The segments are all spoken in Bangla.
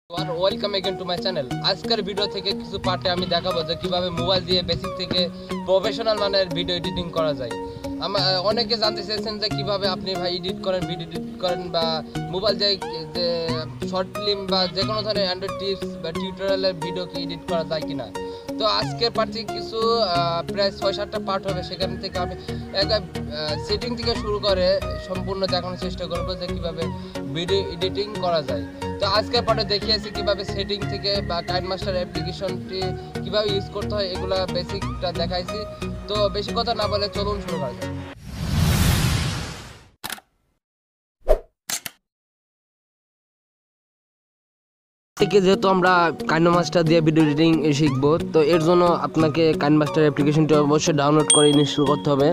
Welcome again to my channel. আজকের ভিডিও থেকে কিছু পার্টে আমি দেখাবো যে কিভাবে মোবাইল দিয়ে বেসিক থেকে প্রফেশনাল মানের ভিডিও এডিটিং করা যায়। অনেকে জানতে চেয়েছেন যে কিভাবে আপনি ভাই এডিট করেন, ভিডিও এডিট করেন বা মোবাইল দিয়ে যে শর্ট ফিল্ম বা যে কোনো ধরনের অ্যান্ড্রয়েড টিপস বা টিউটোরিয়ালের ভিডিও কি এডিট করা যায় কিনা। তো আজকের পার্ট থেকে কিছু প্রায় 6-7টা পার্ট হবে, সেখান থেকে আমি সেটিং থেকে শুরু করে সম্পূর্ণ দেখানোর চেষ্টা করবো যে কিভাবে ভিডিও এডিটিং করা যায়। তো আজকের পার্টে দেখিয়েছি কিভাবে সেটিং থেকে বা কাইনমাস্টার অ্যাপ্লিকেশনটি কিভাবে ইউজ করতে হয়, এগুলো বেসিকটা দেখাইছি। তো বেশি কথা না বলে চলুন শুরু করা যায়। যেহেতু আমরা কাইনমাস্টার দিয়ে ভিডিও এডিটিং শিখবো, তো এর জন্য আপনাকে কাইনমাস্টার অ্যাপ্লিকেশনটি অবশ্যই ডাউনলোড করে ইনস্টল করতে হবে।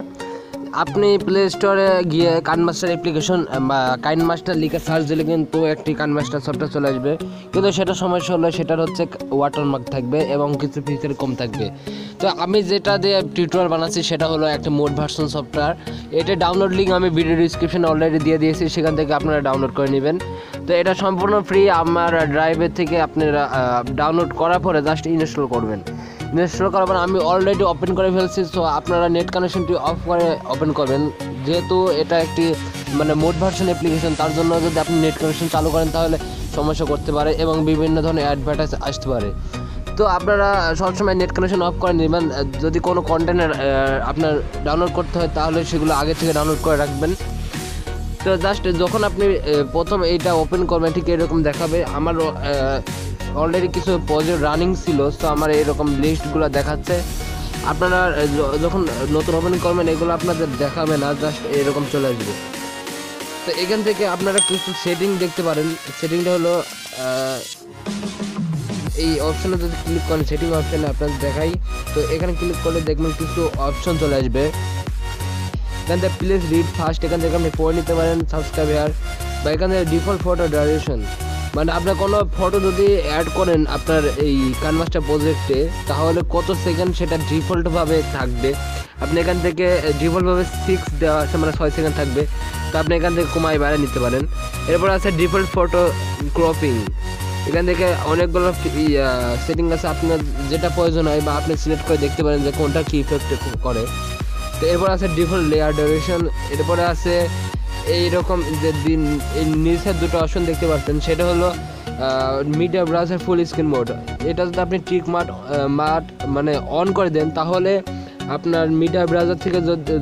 আপনি প্লে স্টোরে গিয়ে কাইনমাস্টার অ্যাপ্লিকেশন বা কাইনমাস্টার লিখে সার্চ দিলে কিন্তু একটি কাইনমাস্টার সফটওয়্যার চলে আসবে, কিন্তু সেটা সমস্যা হলো সেটার হচ্ছে ওয়াটারমার্ক থাকবে এবং কিছু ফিচার কম থাকবে। তো আমি যেটা দিয়ে টিউটোরিয়াল বানাচ্ছি সেটা হলো একটা মোড ভার্সন সফটওয়্যার। এটা ডাউনলোড লিঙ্ক আমি ভিডিও ডিসক্রিপশনে অলরেডি দিয়ে দিয়েছি, সেখান থেকে আপনারা ডাউনলোড করে নেবেন। তো এটা সম্পূর্ণ ফ্রি, আমার ড্রাইভের থেকে আপনারা ডাউনলোড করার পরে জাস্ট ইনস্টল করবেন। ইনস্টল করার পর আমি অলরেডি ওপেন করে ফেলছি, সো আপনারা নেট কানেকশনটি অফ করে ওপেন করবেন। যেহেতু এটা একটি মোড ভার্সন অ্যাপ্লিকেশন, তার জন্য যদি আপনি নেট কানেকশন চালু করেন তাহলে সমস্যা করতে পারে এবং বিভিন্ন ধরনের অ্যাডভার্টাইজ আসতে পারে। তো আপনারা সবসময় নেট কানেকশন অফ করে নেবেন। যদি কোনো কন্টেন্ট আপনার ডাউনলোড করতে হয় তাহলে সেগুলো আগে থেকে ডাউনলোড করে রাখবেন। তো জাস্ট যখন আপনি প্রথম এইটা ওপেন করবেন ঠিক এরকম দেখাবে। আমার অলরেডি কিছু প্রজেক্ট রানিং ছিল, তো আমার এরকম লিস্টগুলো দেখাচ্ছে। আপনারা যখন নতুন ওপেন করবেন এগুলো আপনাদের দেখাবে না, জাস্ট এরকম চলে আসবে। তো এখান থেকে আপনারা কিছু সেটিং দেখতে পারেন। সেটিংটা হলো এই অপশানে যদি ক্লিক করেন, সেটিং অপশানে আপনাদের দেখাই। তো এখানে ক্লিক করলে দেখবেন কিছু অপশন চলে আসবে। এখান থেকে প্লিজ রিড ফার্স্ট, এখান থেকে আপনি পড়ে নিতে পারেন সাবস্ক্রাইব হেয়ার, বা এখান থেকে ডিফল্ট ফটো ডিউরেশন, আপনার কোনো ফটো যদি অ্যাড করেন আপনার এই কানভাসটা প্রজেক্টে তাহলে কত সেকেন্ড সেটা ডিফল্টভাবে থাকবে। আপনি এখান থেকে ডিফল্টভাবে 6 দেওয়া আছে, 6 সেকেন্ড থাকবে। তো আপনি এখান থেকে কমাই বাড়িয়ে নিতে পারেন। এরপর আছে ডিফল্ট ফটো ক্রপিং, এখান থেকে অনেকগুলো সেটিং আছে, আপনার যেটা প্রয়োজন হয় বা আপনি সিলেক্ট করে দেখতে পারেন যে কোনটা কী ইফেক্ট করে। তো এরপর আছে ডিফল্ট লেয়ার ডিউরেশন। এরপরে আছে এইরকম যে এই নিচের দুটো অপশন দেখতে পাচ্ছেন, সেটা হলো media browser full screen mode. এটা যদি আপনি টিক মার্ক অন করে দেন তাহলে আপনার মিডিয়া ব্রাউজার থেকে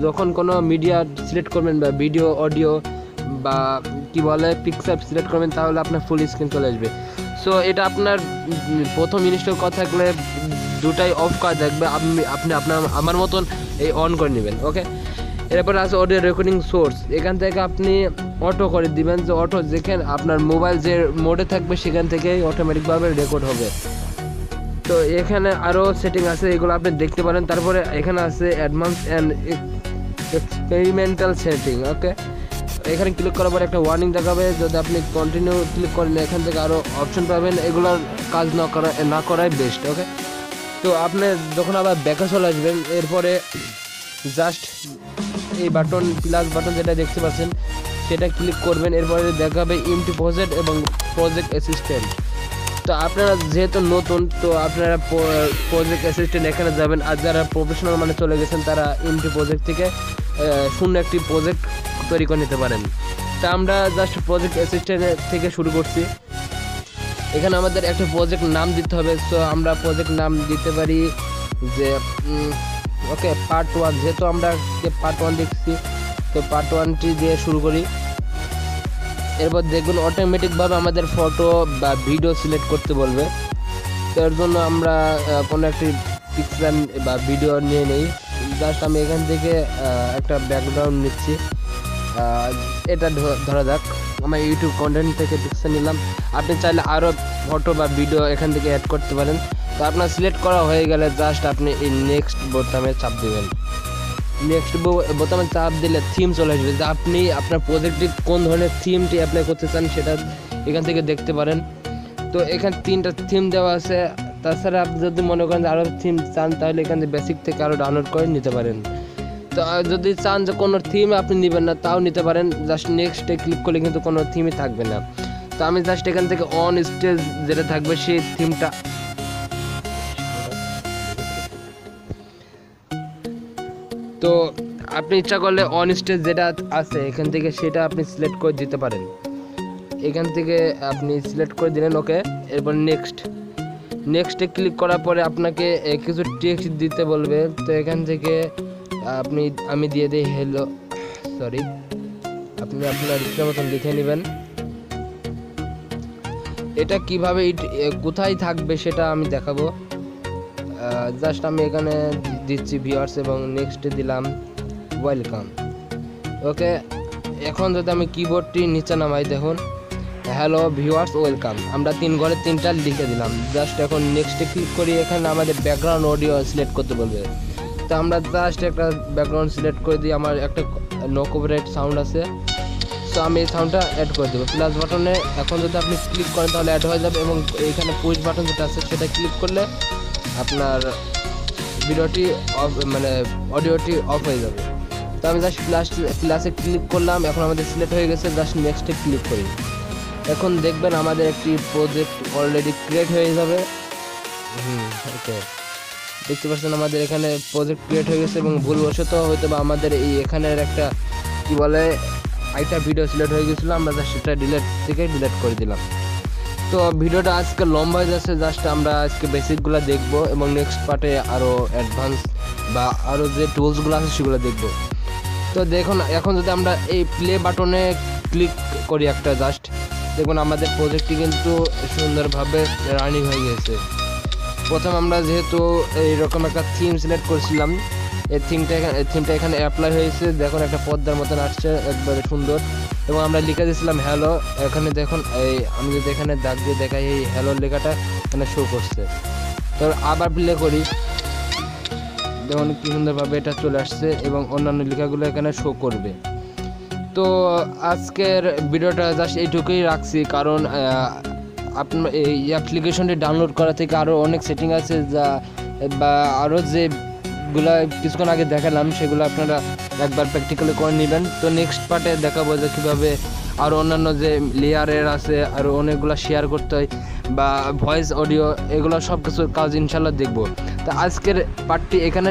যখন কোনো মিডিয়া সিলেক্ট করবেন বা ভিডিও অডিও বা কি বলে পিকচার সিলেক্ট করবেন তাহলে আপনার ফুল স্ক্রিন চলে আসবে। সো এটা আপনার প্রথম ইনস্টল করা থাকলে দুটাই অফ করা থাকবে, আপনি আমার মতন এই অন করে নেবেন। ওকে, এরপর আছে অডিও রেকর্ডিং সোর্স। এখান থেকে আপনি অটো করে দিবেন, যে অটো যেখানে আপনার মোবাইল যে মোডে থাকবে সেখান থেকেই অটোমেটিকভাবে রেকর্ড হবে। তো এখানে আরও সেটিং আছে, এগুলো আপনি দেখতে পারেন। তারপরে এখানে আছে অ্যাডভান্স অ্যান্ড এক্সপেরিমেন্টাল সেটিং। ওকে, এখানে ক্লিক করার পর একটা ওয়ার্নিং দেখাবে, যদি আপনি কন্টিনিউ ক্লিক করেন এখান থেকে আরও অপশন পাবেন, এগুলোর কাজ না করাই বেস্ট। ওকে, তো আপনি যখন আবার ব্যাকে চলে আসবেন এরপরে জাস্ট এই বাটন প্লাস বাটন যেটা দেখতে পাচ্ছেন সেটা ক্লিক করবেন। এরপরে দেখাবে ইমটি প্রজেক্ট এবং প্রজেক্ট অ্যাসিস্ট্যান্ট। তো আপনারা যেহেতু নতুন, তো আপনারা প্রজেক্ট অ্যাসিস্ট্যান্ট এখানে যাবেন, আর যারা প্রফেশনাল চলে গেছেন তারা ইমটি প্রজেক্ট থেকে শূন্য একটি প্রজেক্ট তৈরি করে নিতে পারেন। তা আমরা জাস্ট প্রজেক্ট অ্যাসিস্ট্যান্ট থেকে শুরু করছি। এখানে আমাদের একটা প্রজেক্ট নাম দিতে হবে। সো আমরা প্রজেক্ট নাম দিতে পারি যে ওকে পার্ট 1, যেহেতু আমরা পার্ট 1 দেখছি তো পার্ট 1টি দিয়ে শুরু করি। এরপর দেখবেন অটোমেটিকভাবে আমাদের ফটো বা ভিডিও সিলেক্ট করতে বলবে। তো এর জন্য আমরা কোনো একটি পিকচার বা ভিডিও নিয়ে নেই। জাস্ট আমি এখান থেকে একটা ব্যাকগ্রাউন্ড নিচ্ছি। এটা ধরা যাক আমার ইউটিউব কন্টেন্ট থেকে পিকচার নিলাম। আপনি চাইলে আরও ফটো বা ভিডিও এখান থেকে অ্যাড করতে পারেন। তো আপনার সিলেক্ট করা হয়ে গেলে জাস্ট আপনি এই নেক্সট বোতামে চাপ দেবেন। নেক্সট বোতামে চাপ দিলে থিম চলে আসবে, যে আপনি আপনার প্রজেক্টটি কোন ধরনের থিমটি অ্যাপ্লাই করতে চান সেটা এখান থেকে দেখতে পারেন। তো এখানে 3টা থিম দেওয়া আছে। তাছাড়া আপনি যদি মনে করেন আরও থিম চান তাহলে এখান থেকে বেসিক থেকে আরও ডাউনলোড করে নিতে পারেন। তো যদি চান যে কোনো থিম আপনি নেবেন না তাও নিতে পারেন, জাস্ট নেক্সটে ক্লিক করলে কিন্তু কোনো থিমই থাকবে না। তো আমি জাস্ট এখান থেকে অন স্টেজ যেটা থাকবে সেই থিমটা তো আপনি ইচ্ছা করলে অন স্টেজ যেটা আছে এখান থেকে সেটা আপনি সিলেক্ট করে দিতে পারেন। এখান থেকে আপনি সিলেক্ট করে দিলেন ওকে। এরপর নেক্সটে ক্লিক করার পরে আপনাকে কিছু টেক্সট দিতে বলবে। তো এখান থেকে আমি দিয়ে দিই হ্যালো, সরি আপনি আপনার ইচ্ছা মতন লিখে নেবেন। এটা কিভাবে কোথায় থাকবে সেটা আমি দেখাবো। জাস্ট আমি এখানে দিচ্ছি ভিউয়ার্স এবং নেক্সটে দিলাম ওয়েলকাম। ওকে, এখন যদি আমি কিবোর্ডটি নিচে নামাই দেখুন হ্যালো ভিউয়ার্স ওয়েলকাম, আমরা 3 ঘরে 3টা লিখে দিলাম। জাস্ট এখন নেক্সটে ক্লিক করি, এখানে আমাদের ব্যাকগ্রাউন্ড অডিও সিলেক্ট করতে বলবে। তো আমরা জাস্ট একটা ব্যাকগ্রাউন্ড সিলেক্ট করে দিই, আমার একটা নো কপিরাইট সাউন্ড আছে, সো আমি এই সাউন্ডটা অ্যাড করে দেবো প্লাস বাটনে। এখন যদি আপনি ক্লিক করেন তাহলে অ্যাড হয়ে যাবে এবং এইখানে পুশ বাটন যেটা আছে সেটা ক্লিক করলে আপনার ভিডিওটি অফ মানে অডিওটি অফ হয়ে যাবে। তো আমি জাস্ট প্লাসে ক্লিক করলাম, এখন আমাদের সিলেক্ট হয়ে গেছে। জাস্ট নেক্সটে ক্লিক করি, এখন দেখবেন আমাদের একটি প্রজেক্ট অলরেডি ক্রিয়েট হয়ে যাবে। ওকে, দেখতে পাচ্ছেন আমাদের এখানে প্রজেক্ট ক্রিয়েট হয়ে গেছে এবং ভুলবশত হয়তো বা আমাদের এই এখানের একটা কি বলে একটা ভিডিও সিলেক্ট হয়ে গেছিলো, আমরা জাস্ট সেটা ডিলিট করে দিলাম। তো ভিডিওটা আজকে লম্বা হয়ে যাচ্ছে, জাস্ট আমরা আজকে বেসিকগুলো দেখবো এবং নেক্সট পার্টে আরও অ্যাডভান্স বা আরও যে টুলসগুলো আছে সেগুলো দেখবো। তো দেখুন এখন যদি আমরা এই প্লে বাটনে ক্লিক করি একটা, জাস্ট দেখুন আমাদের প্রজেক্টটি কিন্তু সুন্দরভাবে রানিং হয়ে গেছে। প্রথম আমরা যেহেতু এইরকম একটা থিম সিলেক্ট করছিলাম, এই থিমটা এখানে অ্যাপ্লাই হয়েছে। দেখুন একটা পর্দার মতন আসছে, একবারে সুন্দর। এবং আমরা লিখে দিয়েছিলাম হ্যালো, এখানে দেখুন আমি যদি এখানে দাগ দিয়ে দেখাই এই হ্যালো লেখাটা এখানে শো করছে। তো আবার প্লে করি, দেখুন কি সুন্দরভাবে এটা চলে আসছে এবং অন্যান্য লেখাগুলো এখানে শো করবে। তো আজকের ভিডিওটা জাস্ট এইটুকুই রাখছি, কারণ আপনার এই অ্যাপ্লিকেশনটি ডাউনলোড করা থেকে আরও অনেক সেটিং আছে যা বা আরও যেগুলো কিছুক্ষণ আগে দেখালাম সেগুলো আপনারা একবার প্র্যাকটিক্যালি করে নেবেন। তো নেক্সট পার্টে দেখাবো যে কীভাবে আরও অন্যান্য যে লেয়ারের আছে আরও অনেকগুলো শেয়ার করতে হয় বা ভয়েস অডিও, এগুলো সব কিছুর কাজ ইনশাল্লাহ দেখবো। তো আজকের পার্টটি এখানে